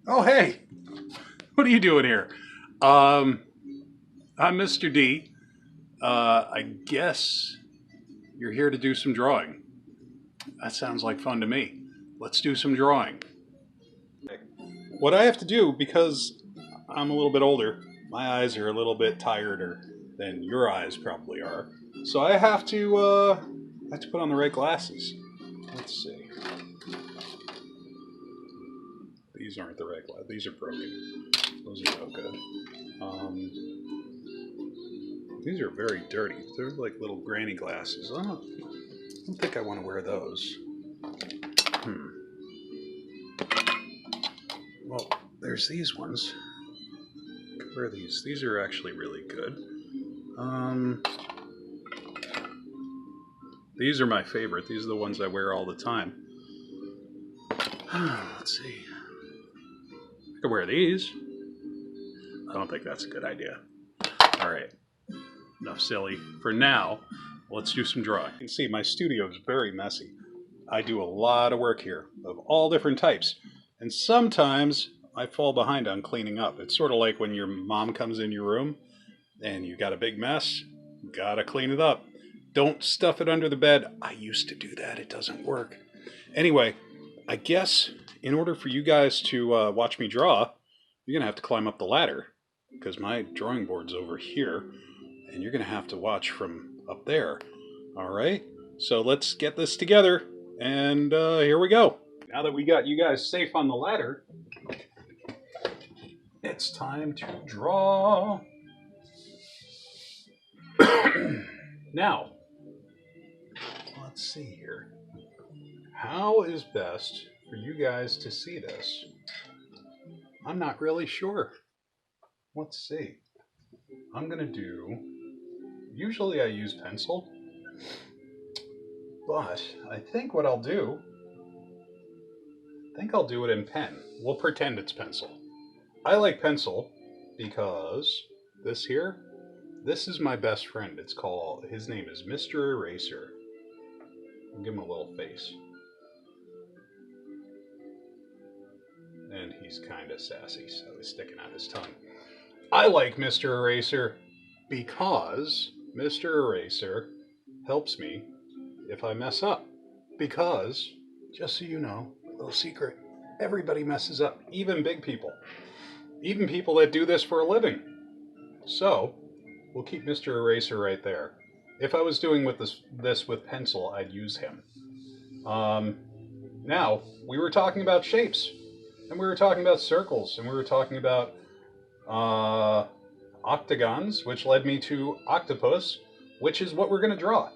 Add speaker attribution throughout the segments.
Speaker 1: Oh, hey, what are you doing here? Um, I'm Mr. D. I guess you're here to do some drawing. That sounds like fun to me. Let's do some drawing. What I have to do, because I'm a little bit older, my eyes are a little bit tireder than your eyes probably are. So I have to put on the right glasses. Let's see. These aren't the right glasses. These are broken. Those are no good. Um, these are very dirty. They're like little granny glasses. I don't think I want to wear those. Hmm. Well, there's these ones. Where are these? These are actually really good. Um, these are my favorite. These are the ones I wear all the time. Let's see. I could wear these. I don't think that's a good idea. All right. Enough silly. For now, let's do some drawing. You can see my studio is very messy. I do a lot of work here of all different types. And sometimes I fall behind on cleaning up. It's sort of like when your mom comes in your room and you got a big mess, gotta clean it up. Don't stuff it under the bed. I used to do that, it doesn't work. Anyway, I guess in order for you guys to watch me draw, you're gonna have to climb up the ladder because my drawing board's over here and you're gonna have to watch from up there. All right, so let's get this together and here we go. Now that we got you guys safe on the ladder, it's time to draw. Now, let's see here. How is best for you guys to see this? I'm not really sure. Let's see. I'm going to do. Usually I use pencil, but I think what I'll do. I think I'll do it in pen. We'll pretend it's pencil. I like pencil because this here, this is my best friend. His name is Mr. Eraser. I'll give him a little face. And he's kind of sassy, so he's sticking out his tongue. I like Mr. Eraser because Mr. Eraser helps me if I mess up. Because, just so you know, a little secret, everybody messes up, even big people, even people that do this for a living. So, we'll keep Mr. Eraser right there. If I was doing this with pencil, I'd use him. Um, Now, we were talking about shapes, and we were talking about circles, and we were talking about uh, octagons, which led me to octopus, which is what we're going to draw.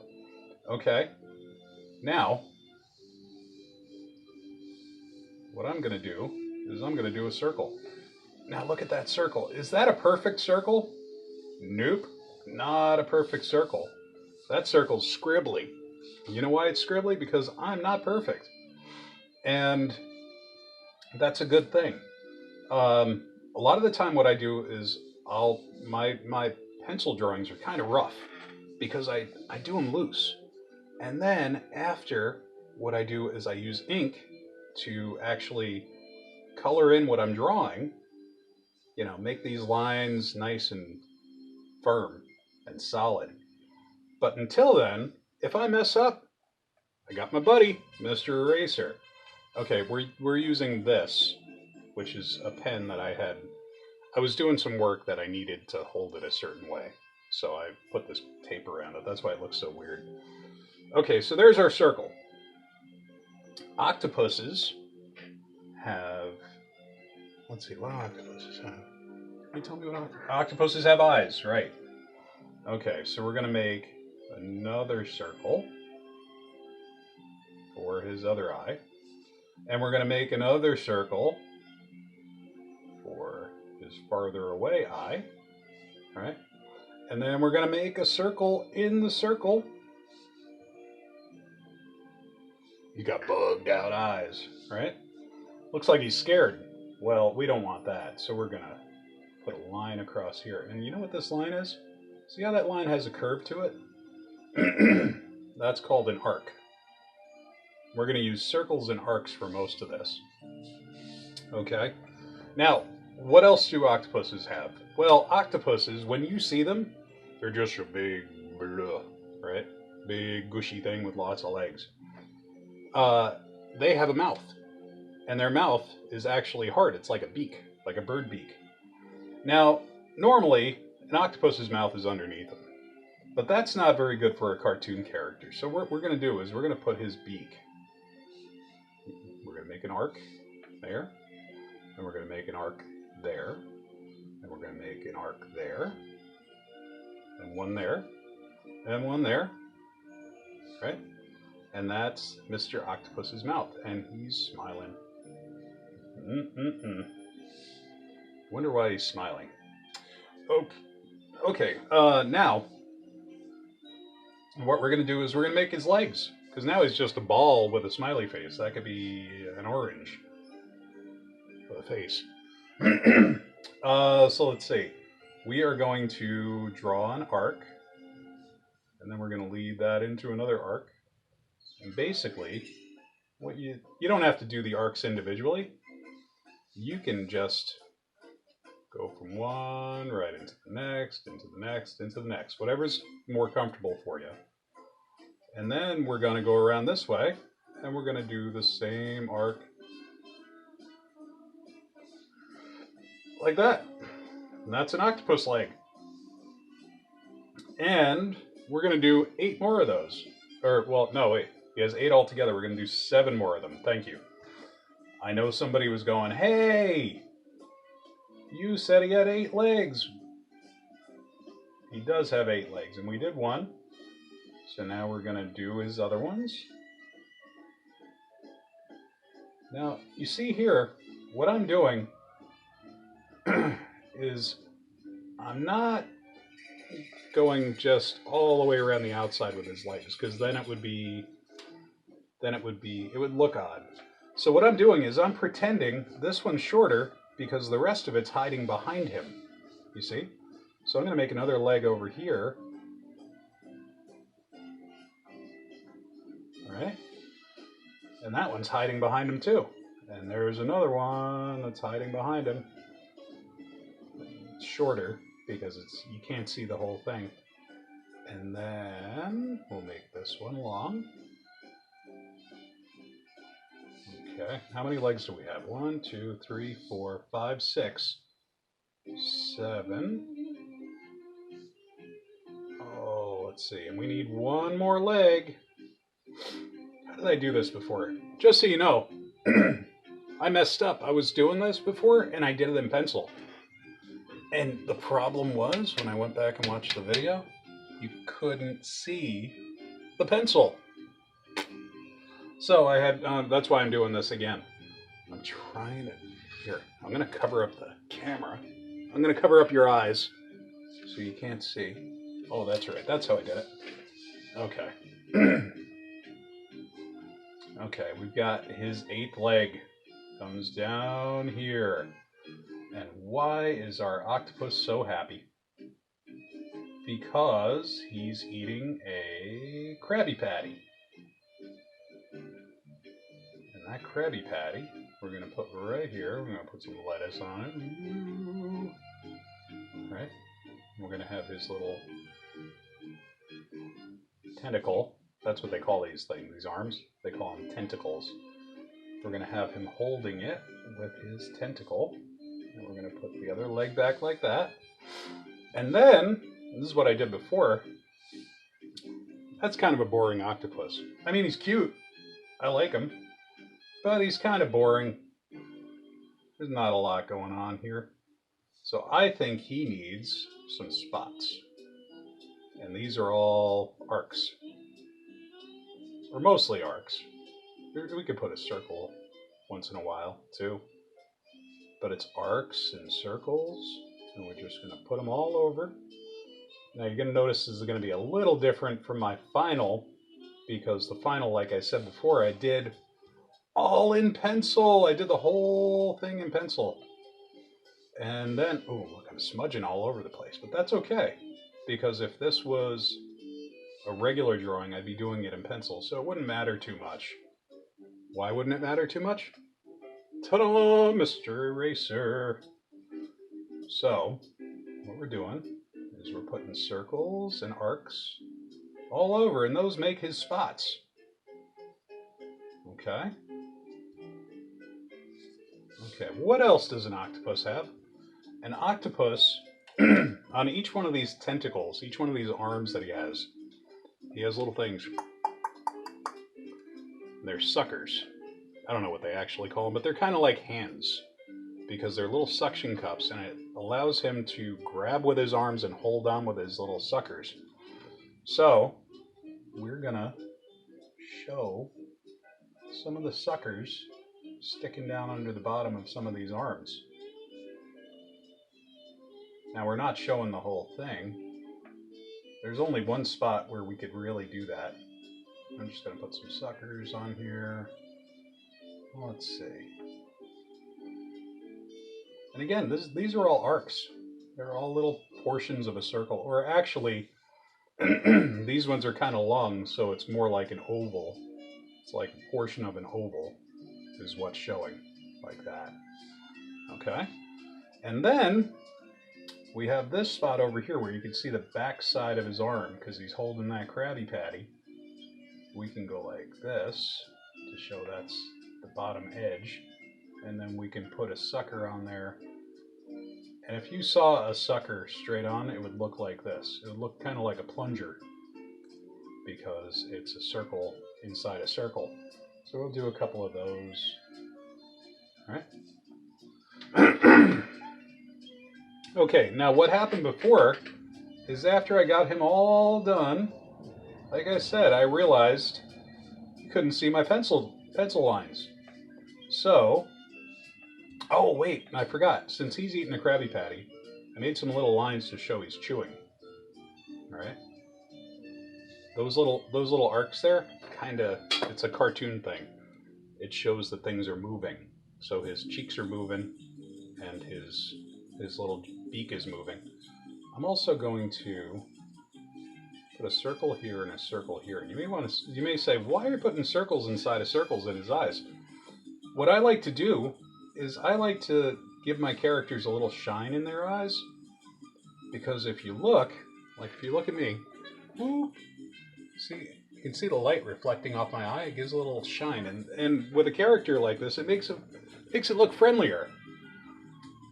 Speaker 1: Okay. Now, what I'm going to do is I'm going to do a circle. Now, look at that circle. Is that a perfect circle? Nope. Not a perfect circle. That circle's scribbly. You know why it's scribbly? Because I'm not perfect. And that's a good thing. A lot of the time, what I do is my pencil drawings are kind of rough because I do them loose, and then after what I do is I use ink to actually color in what I'm drawing. You know, make these lines nice and firm and solid. But until then, if I mess up, I got my buddy, Mr. Eraser. Okay, we're using this, which is a pen that I was doing some work that I needed to hold it a certain way. So I put this tape around it. That's why it looks so weird. Okay, so there's our circle. Octopuses have. Let's see, what do octopuses have? Can you tell me what octopuses have eyes, right? Okay, so we're going to make another circle for his other eye. And we're going to make another circle for his farther away eye. All right? And then we're going to make a circle in the circle. You got bugged out eyes, right? Looks like he's scared. Well, we don't want that, so we're going to put a line across here. And you know what this line is? See how that line has a curve to it? That's called an arc. We're going to use circles and arcs for most of this. Okay? Now, what else do octopuses have? Well, octopuses, when you see them, they're just a big, blah, right? Big, gushy thing with lots of legs. They have a mouth, and their mouth is actually hard. It's like a beak, like a bird beak. Now, normally, an octopus's mouth is underneath him, but that's not very good for a cartoon character. So what we're going to do is we're going to put his beak. We're going to make an arc there, and we're going to make an arc there, and we're going to make an arc there, and one there, and one there, right? And that's Mr. Octopus's mouth, and he's smiling. Wonder why he's smiling. Oh, okay. Now, what we're going to do is we're going to make his legs, because now he's just a ball with a smiley face. That could be an orange for the face. So let's see. We are going to draw an arc, and then we're going to lead that into another arc. And basically, what you don't have to do the arcs individually. You can just go from one right into the next, into the next, into the next, whatever's more comfortable for you. And then we're going to go around this way, and we're going to do the same arc like that. And that's an octopus leg. And we're going to do 8 more of those. Or, well, no, wait. He has 8 altogether. We're going to do 7 more of them. Thank you. I know somebody was going, hey, you said he had 8 legs. He does have 8 legs, and we did 1. So now we're going to do his other ones. Now, you see here, what I'm doing is I'm not going just all the way around the outside with his legs, because then it would look odd. So what I'm doing is I'm pretending this one's shorter because the rest of it's hiding behind him. You see? So I'm going to make another leg over here. All right? And that one's hiding behind him too. And there's another one that's hiding behind him. It's shorter because you can't see the whole thing. And then we'll make this one long. Okay, how many legs do we have? 1, 2, 3, 4, 5, 6, 7. Oh, let's see. And we need 1 more leg. How did I do this before? Just so you know, I messed up. I was doing this before, and I did it in pencil. And the problem was, when I went back and watched the video, you couldn't see the pencil. So I had, that's why I'm doing this again. I'm trying to, here, I'm going to cover up the camera. I'm going to cover up your eyes so you can't see. Oh, that's right. That's how I did it. Okay. Okay, we've got his 8th leg. Comes down here. And why is our octopus so happy? Because he's eating a Krabby Patty. And that Krabby Patty, we're going to put right here. We're going to put some lettuce on it. Ooh. Right? We're going to have his little tentacle. That's what they call these things, these arms. They call them tentacles. We're going to have him holding it with his tentacle. And we're going to put the other leg back like that. And then, this is what I did before. That's kind of a boring octopus. I mean, he's cute. I like him. But he's kind of boring. There's not a lot going on here. So I think he needs some spots. And these are all arcs. Or mostly arcs. We could put a circle once in a while, too. But it's arcs and circles. And we're just going to put them all over. Now you're going to notice this is going to be a little different from my final. Because the final, like I said before, I did all in pencil. I did the whole thing in pencil. And then, oh, look, I'm smudging all over the place. But that's okay. Because if this was a regular drawing, I'd be doing it in pencil. So it wouldn't matter too much. Why wouldn't it matter too much? Ta-da, Mr. Eraser. So, what we're doing is we're putting circles and arcs all over, and those make his spots. Okay? Okay, what else does an octopus have? An octopus, on each one of these tentacles, each one of these arms that he has little things. They're suckers. I don't know what they actually call them, but they're kind of like hands because they're little suction cups, and it allows him to grab with his arms and hold on with his little suckers. So, we're gonna show some of the suckers sticking down under the bottom of some of these arms. Now, we're not showing the whole thing. There's only one spot where we could really do that. I'm just going to put some suckers on here. Let's see. And again, these are all arcs. They're all little portions of a circle. Or actually, these ones are kind of long, so it's more like an oval. It's like a portion of an oval is what's showing, like that. Okay? And then we have this spot over here where you can see the back side of his arm because he's holding that Krabby Patty. We can go like this to show that's the bottom edge. And then we can put a sucker on there. And if you saw a sucker straight on, it would look like this. It would look kind of like a plunger because it's a circle inside a circle. So we'll do a couple of those. All right. Okay, now what happened before is after I got him all done, like I said, I realized you couldn't see my pencil lines. So, oh wait, I forgot. Since he's eating a Krabby Patty, I made some little lines to show he's chewing. All right. Those little arcs there, it's a cartoon thing. It shows that things are moving. So his cheeks are moving, and his little beak is moving. I'm also going to put a circle here and a circle here. And you may say, why are you putting circles inside of circles in his eyes? What I like to do is I like to give my characters a little shine in their eyes, because if you look at me, see, you can see the light reflecting off my eye. It gives a little shine, and with a character like this, it makes it look friendlier.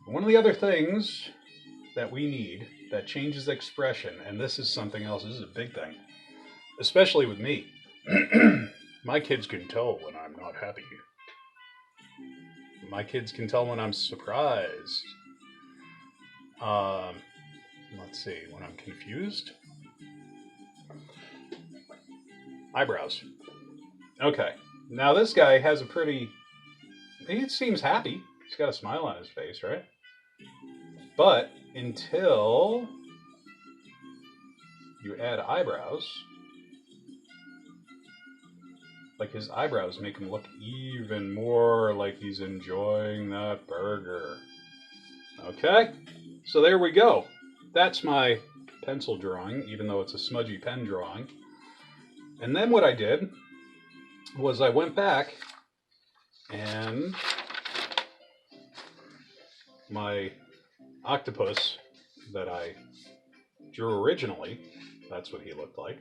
Speaker 1: One of the other things that we need that changes expression, and this is something else, this is a big thing, especially with me. My kids can tell when I'm not happy. My kids can tell when I'm surprised. Let's see, when I'm confused. Eyebrows. Okay, now this guy has he seems happy. He's got a smile on his face, right? But until you add eyebrows, like his eyebrows make him look even more like he's enjoying that burger. Okay, so there we go. That's my pencil drawing, even though it's a smudgy pen drawing. And then what I did was I went back and my octopus that I drew originally, that's what he looked like.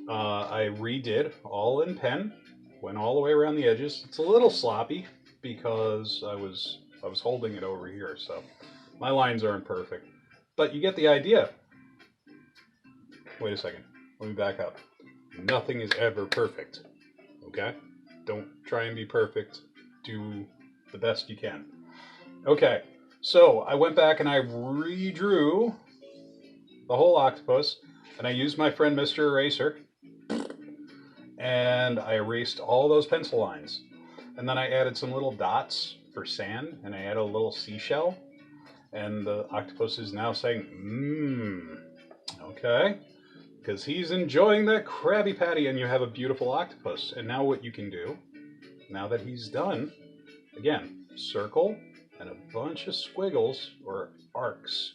Speaker 1: I redid all in pen, went all the way around the edges. It's a little sloppy because I was holding it over here, so my lines aren't perfect. But you get the idea. Wait a second. Let me back up. Nothing is ever perfect. Okay? Don't try and be perfect. Do the best you can. Okay. So I went back and I redrew the whole octopus, and I used my friend Mr. Eraser, and I erased all those pencil lines. And then I added some little dots for sand, and I added a little seashell, and the octopus is now saying, okay, because he's enjoying that Krabby Patty, and you have a beautiful octopus. And now what you can do, now that he's done, again, circle and a bunch of squiggles or arcs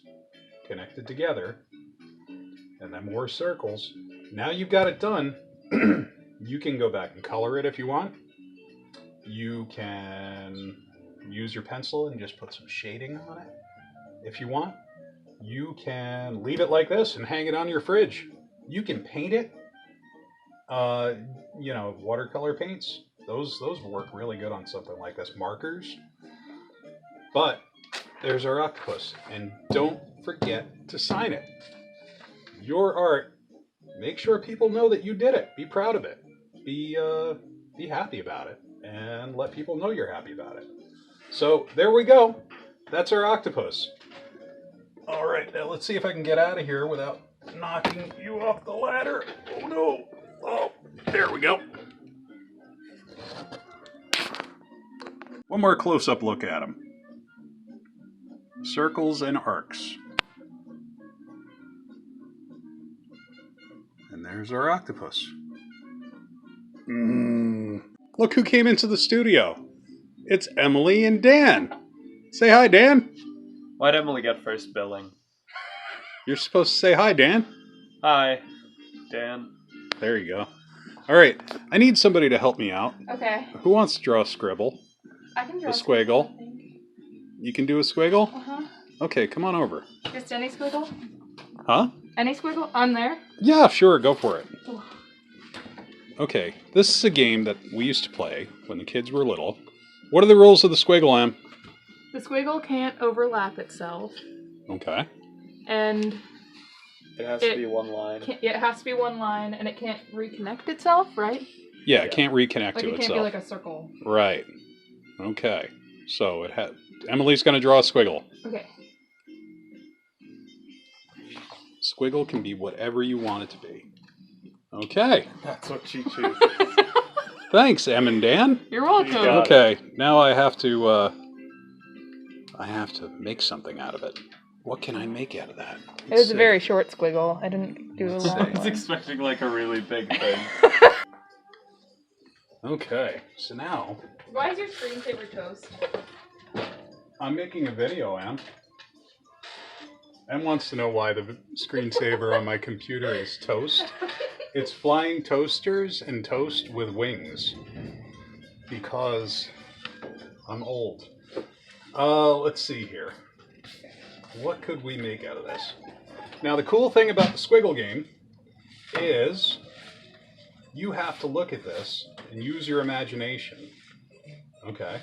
Speaker 1: connected together, and then more circles. Now you've got it done. You can go back and color it if you want. You can use your pencil and just put some shading on it if you want. You can leave it like this and hang it on your fridge. You can paint it. Watercolor paints. Those work really good on something like this. Markers. But there's our octopus, and don't forget to sign it. Your art. Make sure people know that you did it. Be proud of it. Be happy about it, and let people know you're happy about it. So there we go. That's our octopus. All right, now let's see if I can get out of here without knocking you off the ladder. Oh no! Oh, there we go. One more close-up look at him. Circles and arcs. And there's our octopus. Look who came into the studio. It's Emily and Dan. Say hi, Dan.
Speaker 2: Why'd Emily get first billing?
Speaker 1: You're supposed to say hi, Dan.
Speaker 2: Hi, Dan.
Speaker 1: There you go. All right, I need somebody to help me out.
Speaker 3: Okay.
Speaker 1: Who wants to draw a scribble?
Speaker 3: I can draw
Speaker 1: a squiggle.
Speaker 3: I think.
Speaker 1: You can do a squiggle?
Speaker 3: Uh-huh.
Speaker 1: Okay, come on over.
Speaker 3: Just any squiggle?
Speaker 1: Huh?
Speaker 3: Any squiggle? On there?
Speaker 1: Yeah, sure, go for it.
Speaker 3: Ooh.
Speaker 1: Okay, this is a game that we used to play when the kids were little. What are the rules of the squiggle, Em?
Speaker 3: The squiggle can't overlap itself.
Speaker 1: Okay.
Speaker 3: And
Speaker 2: It has to be one line.
Speaker 3: it has to be one line, and it can't reconnect itself, right?
Speaker 1: Yeah, it can't reconnect
Speaker 3: Like
Speaker 1: to
Speaker 3: it can't
Speaker 1: itself.
Speaker 3: be like a circle.
Speaker 1: Right. Okay. So Emily's going to draw a squiggle.
Speaker 3: Okay.
Speaker 1: Squiggle can be whatever you want it to be. Okay.
Speaker 2: That's what she chooses.
Speaker 1: Thanks, Em and Dan.
Speaker 3: You're welcome.
Speaker 2: Yeah.
Speaker 1: Okay. Now I have to make something out of it. What can I make out of that?
Speaker 3: It was a very short squiggle. I didn't do a
Speaker 1: Let's
Speaker 3: long
Speaker 2: I was
Speaker 3: one.
Speaker 2: expecting like a really big thing.
Speaker 1: Okay. So now
Speaker 3: Why is your screensaver toast?
Speaker 1: I'm making a video, Em. Em wants to know why the screensaver on my computer is toast. It's flying toasters and toast with wings. Because I'm old. Let's see here. What could we make out of this? Now, the cool thing about the squiggle game is you have to look at this and use your imagination. Okay?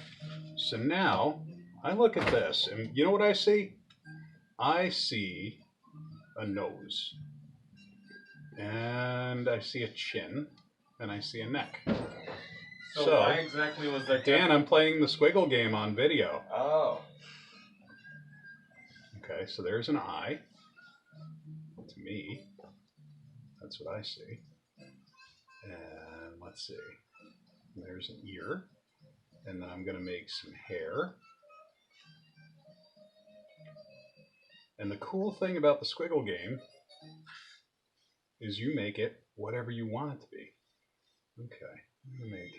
Speaker 1: So now, I look at this, and you know what I see? I see a nose. And I see a chin. And I see a neck.
Speaker 2: So why exactly was that?
Speaker 1: Dan, I'm playing the squiggle game on video.
Speaker 2: Oh.
Speaker 1: Okay, so there's an eye. To me, that's what I see. And let's see. There's an ear. And then I'm going to make some hair. And the cool thing about the squiggle game is you make it whatever you want it to be. Okay, I'm going to make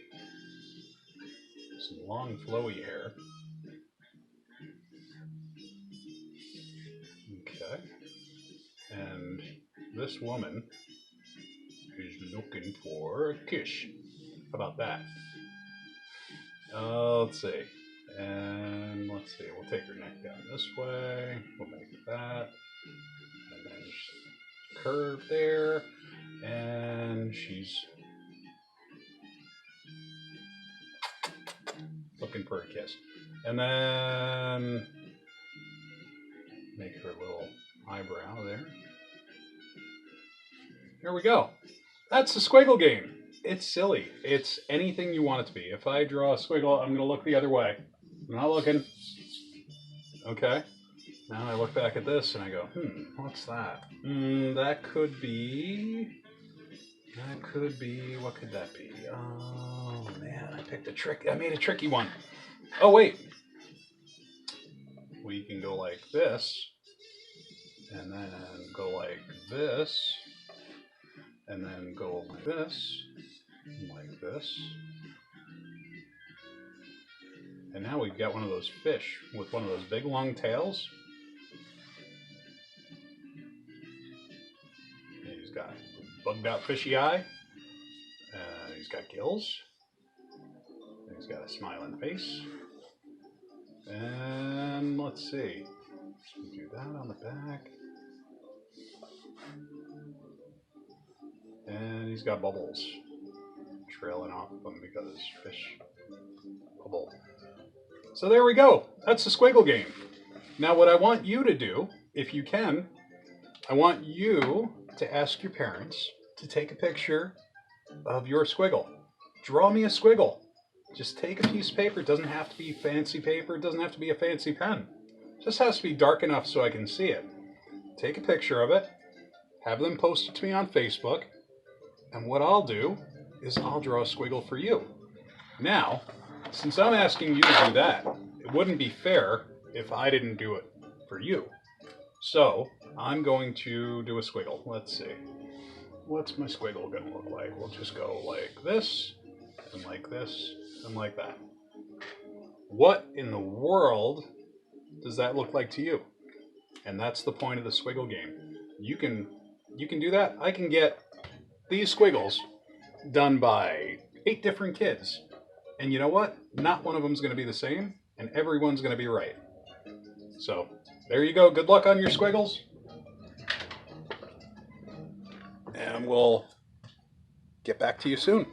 Speaker 1: some long flowy hair. Okay. And this woman is looking for a kiss. How about that? Let's see. And let's see. We'll take her neck down this way. We'll make that. And then just curve there. And she's looking for a kiss. And then make her little eyebrow there. There we go. That's the squiggle game. It's silly. It's anything you want it to be. If I draw a squiggle, I'm going to look the other way. I'm not looking. Okay. Now I look back at this and I go, what's that? That could be... what could that be? Oh, man, I made a tricky one. Oh, wait. We can go like this, and then go like this, and then go like this, and like this. And now we've got one of those fish with one of those big long tails. And he's got a bugged out fishy eye. He's got gills. And He's got a smiling face. And let's see. Do that on the back. And he's got bubbles trailing off of him because fish bubble. So there we go. That's the squiggle game. Now what I want you to do, if you can, I want you to ask your parents to take a picture of your squiggle. Draw me a squiggle. Just take a piece of paper. It doesn't have to be fancy paper. It doesn't have to be a fancy pen. It just has to be dark enough so I can see it. Take a picture of it. Have them post it to me on Facebook. And what I'll do is I'll draw a squiggle for you. Now, since I'm asking you to do that, it wouldn't be fair if I didn't do it for you. So, I'm going to do a squiggle. Let's see. What's my squiggle going to look like? We'll just go like this, and like this, and like that. What in the world does that look like to you? And that's the point of the squiggle game. You can do that. I can get these squiggles done by 8 different kids. And you know what? Not one of them's going to be the same, and everyone's going to be right. So, there you go. Good luck on your squiggles. And we'll get back to you soon.